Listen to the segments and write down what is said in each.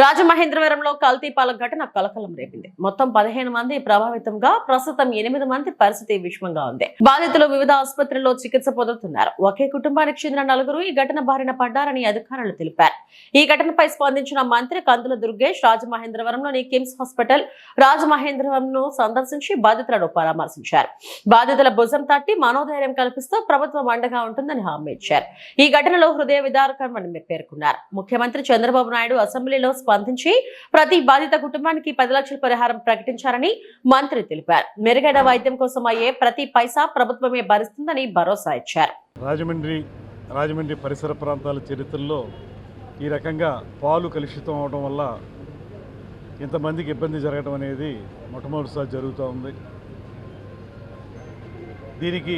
రాజమహేంద్రవరంలో కల్తీపాల ఘటన కలకలం రేపింది. మొత్తం 15 మంది ప్రభావితంగా, ప్రస్తుతం 8 మంది పరిస్థితి విషమంగా ఉంది. బాధితులు వివిధ ఆసుపత్రుల్లో చికిత్స పొందుతున్నారు. ఒకే కుటుంబానికి చెందిన 4 ఈ ఘటన బారిన పడ్డారని అధికారులు తెలిపారు. ఈ ఘటనపై స్పందించిన మంత్రి కందుల దుర్గేష్ రాజమహేంద్రవరంలోని కిమ్స్ హాస్పిటల్ రాజమహేంద్రవరంను సందర్శించి బాధితులను పరామర్శించారు. బాధితుల భుజం తట్టి మనోధైర్యం కల్పిస్తూ ప్రభుత్వం అండగా ఉంటుందని హామీ ఇచ్చారు. ఈ ఘటనలో హృదయ విదారకమని పేర్కొన్నారు. ముఖ్యమంత్రి చంద్రబాబు నాయుడు అసెంబ్లీలో స్పందించి ప్రతి బాధిత కుటుంబానికి 10 లక్షల పరిహారం ప్రకటించారని మంత్రి తెలిపారు. మెరుగైన వైద్యం కోసం అయ్యే ప్రతి పైసా ప్రభుత్వమే భరిస్తుందని భరోసా ఇచ్చారు. రాజమండ్రి పరిసర ప్రాంతాల చరిత్రలో ఈ రకంగా పాలు కలుషితం అవడం వల్ల ఇంతమందికి ఇబ్బంది జరగడం అనేది మొట్టమొదటిసారి జరుగుతూ ఉంది. దీనికి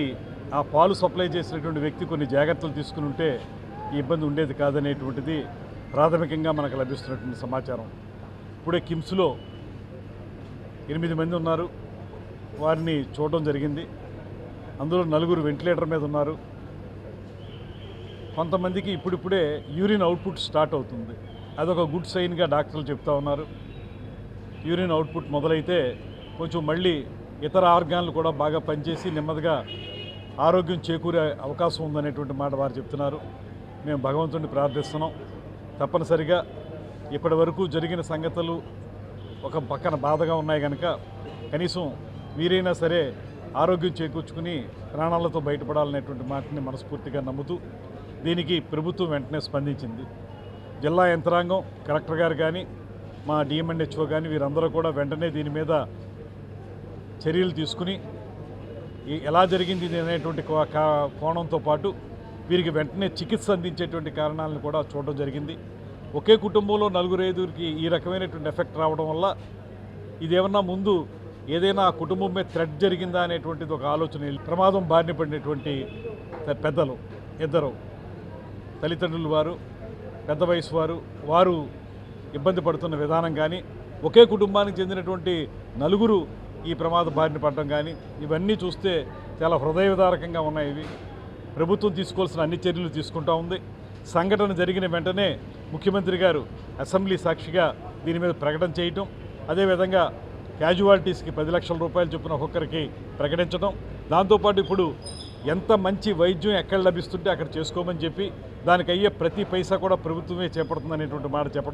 ఆ పాలు సప్లై చేసినటువంటి వ్యక్తి కొన్ని జాగ్రత్తలు తీసుకుని ఉంటే ఈ ఇబ్బంది ఉండేది కాదనేటువంటిది ప్రాథమికంగా మనకు లభిస్తున్నటువంటి సమాచారం. ఇప్పుడే కిమ్స్లో 8 మంది ఉన్నారు, వారిని చూడడం జరిగింది. అందులో 4 వెంటిలేటర్ మీద ఉన్నారు. కొంతమందికి ఇప్పుడిప్పుడే యూరిన్ అవుట్పుట్ స్టార్ట్ అవుతుంది. అదొక గుడ్ సైన్గా డాక్టర్లు చెప్తా ఉన్నారు. యూరిన్ అవుట్పుట్ మొదలైతే కొంచెం మళ్ళీ ఇతర ఆర్గాన్లు కూడా బాగా పనిచేసి నెమ్మదిగా ఆరోగ్యం చేకూరే అవకాశం ఉందనేటువంటి మాట వారు చెప్తున్నారు. మేము భగవంతుడిని ప్రార్థిస్తున్నాం. తప్పనిసరిగా ఇప్పటి వరకు జరిగిన సంగతులు ఒక పక్కన బాధగా ఉన్నాయి కనుక కనీసం వీరైనా సరే ఆరోగ్యం చేకూర్చుకుని ప్రాణాలతో బయటపడాలనేటువంటి మాటని మనస్ఫూర్తిగా నమ్ముతూ దీనికి ప్రభుత్వం వెంటనే స్పందించింది. జిల్లా యంత్రాంగం, కలెక్టర్ గారు కానీ, మా డిఎంఎన్హెచ్ఓ కానీ వీరందరూ కూడా వెంటనే దీని మీద చర్యలు తీసుకుని ఎలా జరిగింది అనేటువంటి కోణంతో పాటు వీరికి వెంటనే చికిత్స అందించేటువంటి కారణాలను కూడా చూడడం జరిగింది. ఒకే కుటుంబంలో 4-5కి ఈ రకమైనటువంటి ఎఫెక్ట్ రావడం వల్ల ఇదేమన్నా ముందు ఏదైనా ఆ కుటుంబం మీద థ్రెట్ జరిగిందా అనేటువంటిది ఒక ఆలోచన. ప్రమాదం బారిన పడినటువంటి పెద్దలు 2 తల్లిదండ్రులు, పెద్ద వయసు వారు ఇబ్బంది పడుతున్న విధానం కానీ, ఒకే కుటుంబానికి చెందినటువంటి 4 ఈ ప్రమాద బారిన పడడం కానీ ఇవన్నీ చూస్తే చాలా హృదయ విదారకంగా ఉన్నాయి. ఇవి ప్రభుత్వం తీసుకోవాల్సిన అన్ని చర్యలు తీసుకుంటూ ఉంది. సంఘటన జరిగిన వెంటనే ముఖ్యమంత్రి గారు అసెంబ్లీ సాక్షిగా దీని మీద ప్రకటన చేయటం, అదేవిధంగా క్యాజువాలిటీస్కి 10 లక్షల రూపాయలు చొప్పున ఒక్కొక్కరికి ప్రకటించడం, దాంతోపాటు ఇప్పుడు ఎంత మంచి వైద్యం ఎక్కడ లభిస్తుంటే అక్కడ చేసుకోమని చెప్పి దానికి అయ్యే ప్రతి పైసా కూడా ప్రభుత్వమే చేపడుతుందనేటువంటి మాట చెప్పడం.